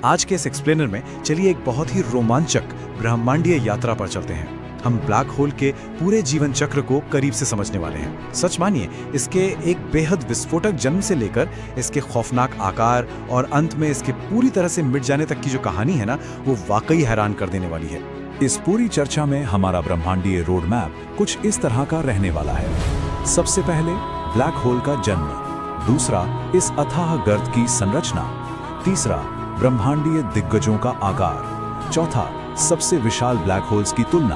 आज के इस एक्सप्लेनर में चलिए एक बहुत ही रोमांचक ब्रह्मांडीय यात्रा पर चलते हैं। हम ब्लैक होल के पूरे जीवन चक्र को करीब से समझने वाले हैं। सच मानिए, इसके एक बेहद विस्फोटक जन्म से लेकर इसके खौफनाक आकार और अंत में इसके पूरी तरह से मिट जाने तक की जो कहानी है ना, वो वाकई हैरान कर देने वाली है। इस पूरी चर्चा में हमारा ब्रह्मांडीय रोड मैप कुछ इस तरह का रहने वाला है। सबसे पहले ब्लैक होल का जन्म, दूसरा इस अथाह गर्त की संरचना, तीसरा ब्रह्मांडीय दिग्गजों का आकार, चौथा सबसे विशाल ब्लैक होल्स की तुलना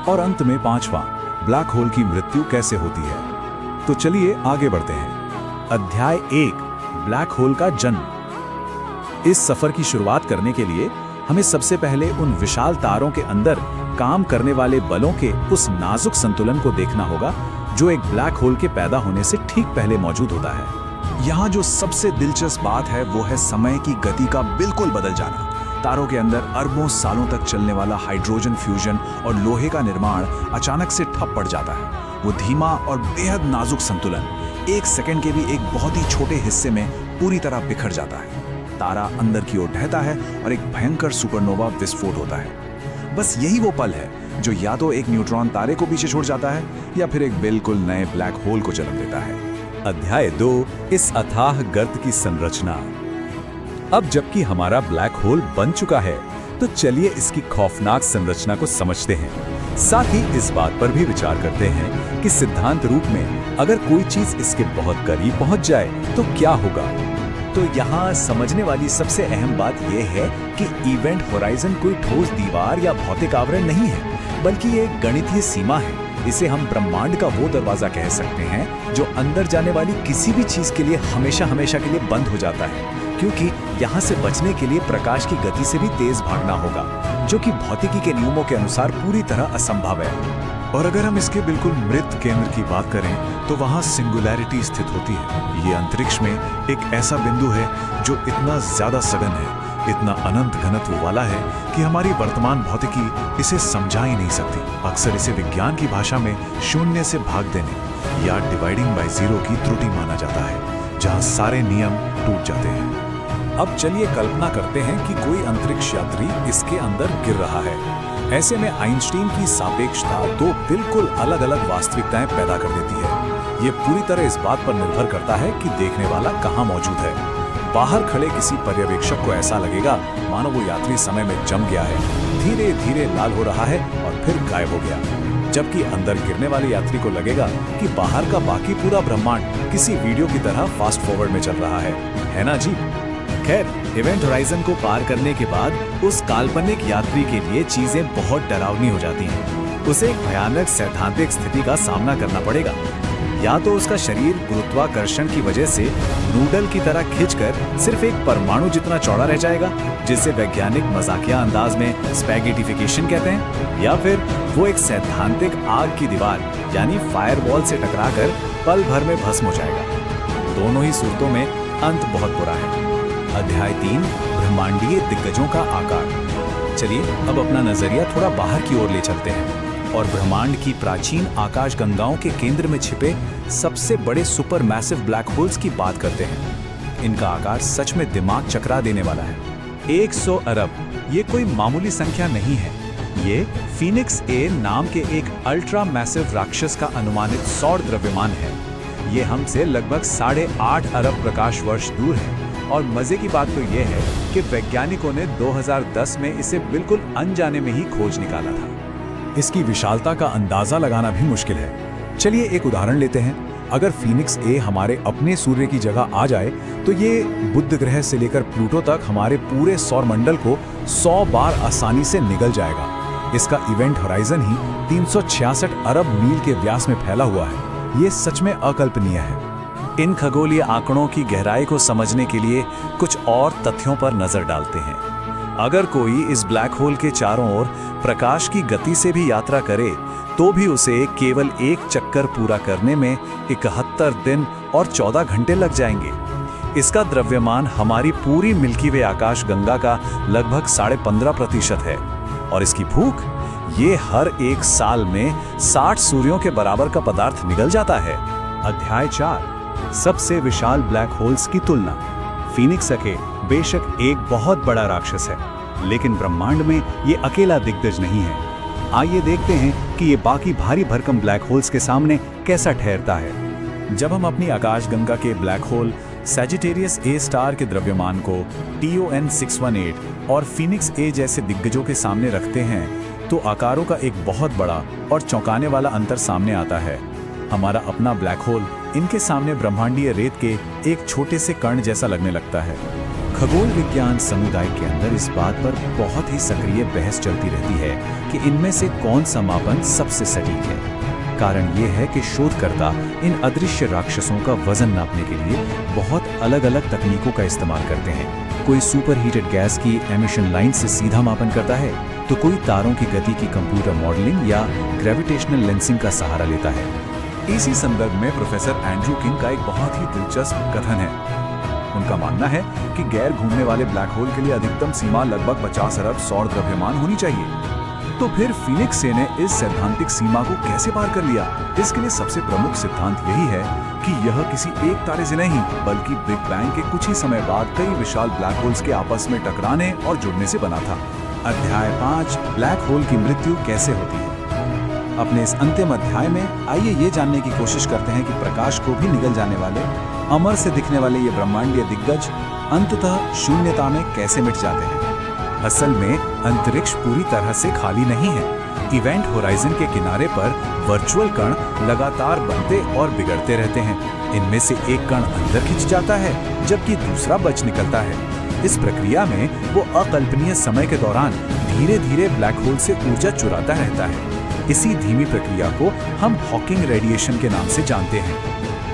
और अंत में पांचवा ब्लैक होल की मृत्यु कैसे होती है। तो चलिए आगे बढ़ते हैं। अध्याय 1, ब्लैक होल का जन्म। इस सफर की शुरुआत करने के लिए हमें सबसे पहले उन विशाल तारों के अंदर काम करने वाले बलों के उस नाजुक संतुलन को देखना होगा जो एक ब्लैक होल के पैदा होने से ठीक पहले मौजूद होता है। यहाँ जो सबसे दिलचस्प बात है वो है समय की गति का बिल्कुल बदल जाना। तारों के अंदर अरबों सालों तक चलने वाला हाइड्रोजन फ्यूजन और लोहे का निर्माण अचानक से ठप पड़ जाता है। वो धीमा और बेहद नाजुक संतुलन एक सेकंड के भी एक बहुत ही छोटे हिस्से में पूरी तरह बिखर जाता है। तारा अंदर की ओर ढहता है और एक भयंकर सुपरनोवा विस्फोट होता है। बस यही वो पल है जो या तो एक न्यूट्रॉन तारे को पीछे छोड़ जाता है या फिर एक बिल्कुल नए ब्लैक होल को जन्म देता है। अध्याय 2, इस अथाह गर्त की संरचना। अब जबकि हमारा ब्लैक होल बन चुका है, तो चलिए इसकी खौफनाक संरचना को समझते हैं। साथ ही इस बात पर भी विचार करते हैं कि सिद्धांत रूप में अगर कोई चीज इसके बहुत करीब पहुंच जाए तो क्या होगा। तो यहाँ समझने वाली सबसे अहम बात यह है कि इवेंट होराइजन कोई ठोस दीवार या भौतिक आवरण नहीं है, बल्कि एक गणितीय सीमा है। इसे हम ब्रह्मांड का वो दरवाजा कह सकते हैं जो अंदर जाने वाली किसी भी चीज के लिए हमेशा हमेशा के लिए बंद हो जाता है, क्योंकि यहाँ से बचने के लिए प्रकाश की गति से भी तेज भागना होगा, जो कि भौतिकी के नियमों के अनुसार पूरी तरह असंभव है। और अगर हम इसके बिल्कुल मृत केंद्र की बात करें तो वहाँ सिंगुलैरिटी स्थित होती है। ये अंतरिक्ष में एक ऐसा बिंदु है जो इतना ज्यादा सघन है, इतना अनंत घनत्व वाला है कि हमारी वर्तमान भौतिकी इसे समझा ही नहीं सकती। अक्सर इसे विज्ञान की भाषा में शून्य से भाग देने या डिवाइडिंग बाय जीरो की त्रुटि माना जाता है, जहाँ सारे नियम टूट जाते हैं। अब चलिए कल्पना करते हैं कि कोई अंतरिक्ष यात्री इसके अंदर गिर रहा है। ऐसे में आइंस्टीन की सापेक्षता दो बिल्कुल अलग अलग वास्तविकताएं पैदा कर देती है। ये पूरी तरह इस बात पर निर्भर करता है कि देखने वाला कहाँ मौजूद है। बाहर खड़े किसी पर्यवेक्षक को ऐसा लगेगा मानो वो यात्री समय में जम गया है, धीरे धीरे लाल हो रहा है और फिर गायब हो गया। जबकि अंदर गिरने वाले यात्री को लगेगा कि बाहर का बाकी पूरा ब्रह्मांड किसी वीडियो की तरह फास्ट फॉरवर्ड में चल रहा है ना जी। खैर, इवेंट होराइजन को पार करने के बाद उस काल्पनिक यात्री के लिए चीजें बहुत डरावनी हो जाती हैं। उसे एक भयानक सैद्धांतिक स्थिति का सामना करना पड़ेगा। या तो उसका शरीर गुरुत्वाकर्षण की वजह से नूडल की तरह खिंचकर सिर्फ एक परमाणु जितना चौड़ा रह जाएगा, जिसे वैज्ञानिक मजाकिया अंदाज में स्पैगेटिफिकेशन कहते हैं, या फिर वो एक सैद्धांतिक आग की दीवार यानी फायरवॉल से टकराकर पल भर में भस्म हो जाएगा। दोनों ही सूरतों में अंत बहुत बुरा है। अध्याय 3, ब्रह्मांडीय दिग्गजों का आकार। चलिए अब अपना नजरिया थोड़ा बाहर की ओर ले चलते हैं और ब्रह्मांड की प्राचीन आकाशगंगाओं के केंद्र में छिपे सबसे बड़े सुपर मैसिव ब्लैक होल्स की बात करते हैं। इनका आकार सच में दिमाग चकरा देने वाला है। 100 अरब, ये कोई मामूली संख्या नहीं है। ये फीनिक्स ए नाम के एक अल्ट्रा मैसिव राक्षस का अनुमानित सौर द्रव्यमान है। ये हमसे लगभग 8.5 अरब प्रकाश वर्ष दूर है। और मजे की बात तो यह है कि वैज्ञानिकों ने 2010 में इसे बिल्कुल अनजाने में ही खोज निकाला था। इसकी विशालता का अंदाजा लगाना भी मुश्किल है। चलिए एक उदाहरण लेते हैं। अगर फीनिक्स ए हमारे अपने सूर्य की जगह आ जाए तो ये बुध ग्रह से लेकर प्लूटो तक हमारे पूरे सौरमंडल को 100 बार आसानी से निगल जाएगा। इसका इवेंट होराइजन ही 366 अरब मील के व्यास में फैला हुआ है। ये सच में अकल्पनीय है। इन खगोलीय आंकड़ों की गहराई को समझने के लिए कुछ और तथ्यों पर नजर डालते हैं। अगर कोई इस ब्लैक होल के चारों ओर प्रकाश की गति से भी यात्रा करे तो भी उसे केवल एक चक्कर पूरा करने में 71 दिन और 14 घंटे लग जाएंगे। इसका द्रव्यमान हमारी पूरी मिल्की वे आकाश गंगा का लगभग 15.5% है और इसकी भूख, ये हर एक साल में 60 सूर्यों के बराबर का पदार्थ निगल जाता है। अध्याय 4, सबसे विशाल ब्लैक होल्स की तुलना। फीनिक्स अके बेशक एक बहुत बड़ा राक्षस है, लेकिन ब्रह्मांड में ये अकेला दिग्गज नहीं है। आइए देखते हैं कि ये बाकी भारी भरकम ब्लैक होल्स के सामने कैसा ठहरता है। जब हम अपनी आकाशगंगा के black hole Sagittarius A star के द्रव्यमान को TON 618 और फीनिक्स ए जैसे दिग्गजों के सामने रखते हैं तो आकारों का एक बहुत बड़ा और चौंकाने वाला अंतर सामने आता है। हमारा अपना ब्लैक होल इनके सामने ब्रह्मांडीय रेत के एक छोटे से कण जैसा लगने लगता है। खगोल विज्ञान समुदाय के अंदर इस बात पर बहुत ही सक्रिय बहस चलती रहती है कि इनमें से कौन सा मापन सबसे सटीक है। कारण ये है कि शोधकर्ता इन अदृश्य राक्षसों का वजन नापने के लिए बहुत अलग-अलग तकनीकों का इस्तेमाल करते हैं। कोई सुपरहीटेड गैस की एमिशन लाइन से सीधा मापन करता है, तो कोई तारों की गति की कंप्यूटर मॉडलिंग या ग्रेविटेशनल लेंसिंग का सहारा लेता है। इसी संदर्भ में प्रोफेसर एंड्रू किंग का एक बहुत ही दिलचस्प कथन है। उनका मानना है कि गैर घूमने वाले ब्लैक होल के लिए अधिकतम सीमा लगभग 50 अरब सौर द्रव्यमान होनी चाहिए। तो फिर फीनिक्स ए ने इस सैद्धांतिक सीमा को कैसे पार कर लिया? इसके लिए सबसे प्रमुख सिद्धांत यही है कि यह किसी एक तारे से नहीं, बल्कि बिग बैंग के कुछ ही समय बाद कई विशाल ब्लैक होल्स के आपस में टकराने और जुड़ने से बना था। अध्याय 5, ब्लैक होल की मृत्यु कैसे होती है। अपने इस अंतिम अध्याय में आइए ये जानने की कोशिश करते हैं कि प्रकाश को भी निगल जाने वाले, अमर से दिखने वाले ये ब्रह्मांडीय दिग्गज अंततः शून्यता में कैसे मिट जाते हैं। असल में अंतरिक्ष पूरी तरह से खाली नहीं है। इवेंट होराइजन के किनारे पर वर्चुअल कण लगातार बनते और बिगड़ते रहते हैं। इनमें से एक कण अंदर खिंच जाता है, जबकि दूसरा बच निकलता है। इस प्रक्रिया में वो अकल्पनीय समय के दौरान धीरे धीरे ब्लैक होल से ऊर्जा चुराता रहता है। इसी धीमी प्रक्रिया को हम हॉकिंग रेडिएशन के नाम से जानते हैं।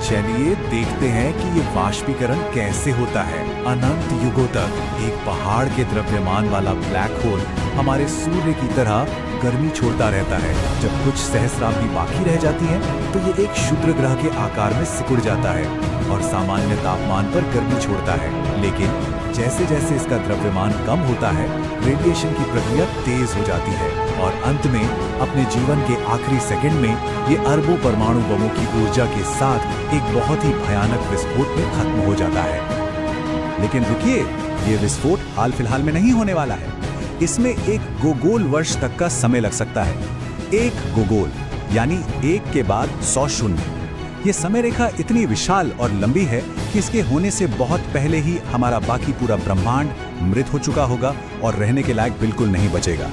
चलिए देखते हैं कि ये वाष्पीकरण कैसे होता है। अनंत युगों तक एक पहाड़ के द्रव्यमान वाला ब्लैक होल हमारे सूर्य की तरह गर्मी छोड़ता रहता है। जब कुछ सहस्राब्दी बाकी रह जाती है तो ये एक क्षुद्र ग्रह के आकार में सिकुड़ जाता है और सामान्य तापमान पर गर्मी छोड़ता है। लेकिन जैसे जैसे इसका द्रव्यमान कम होता है, रेडिएशन की प्रक्रिया तेज हो जाती है और अंत में अपने जीवन के आखिरी सेकंड में ये अरबों परमाणु बमों की ऊर्जा के साथ एक बहुत ही भयानक विस्फोट में खत्म हो जाता है। लेकिन रुकिए, ये विस्फोट हाल फिलहाल में नहीं होने वाला है। इसमें एक गोगोल वर्ष तक का समय लग सकता है। एक गोगोल यानी एक के बाद 100 शून्य। ये समय रेखा इतनी विशाल और लंबी है कि इसके होने से बहुत पहले ही हमारा बाकी पूरा ब्रह्मांड मृत हो चुका होगा और रहने के लायक बिल्कुल नहीं बचेगा।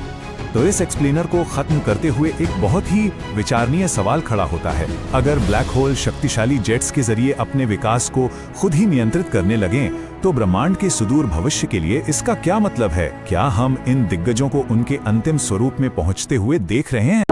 तो इस एक्सप्लेनर को खत्म करते हुए एक बहुत ही विचारणीय सवाल खड़ा होता है। अगर ब्लैक होल शक्तिशाली जेट्स के जरिए अपने विकास को खुद ही नियंत्रित करने लगें, तो ब्रह्मांड के सुदूर भविष्य के लिए इसका क्या मतलब है? क्या हम इन दिग्गजों को उनके अंतिम स्वरूप में पहुंचते हुए देख रहे हैं?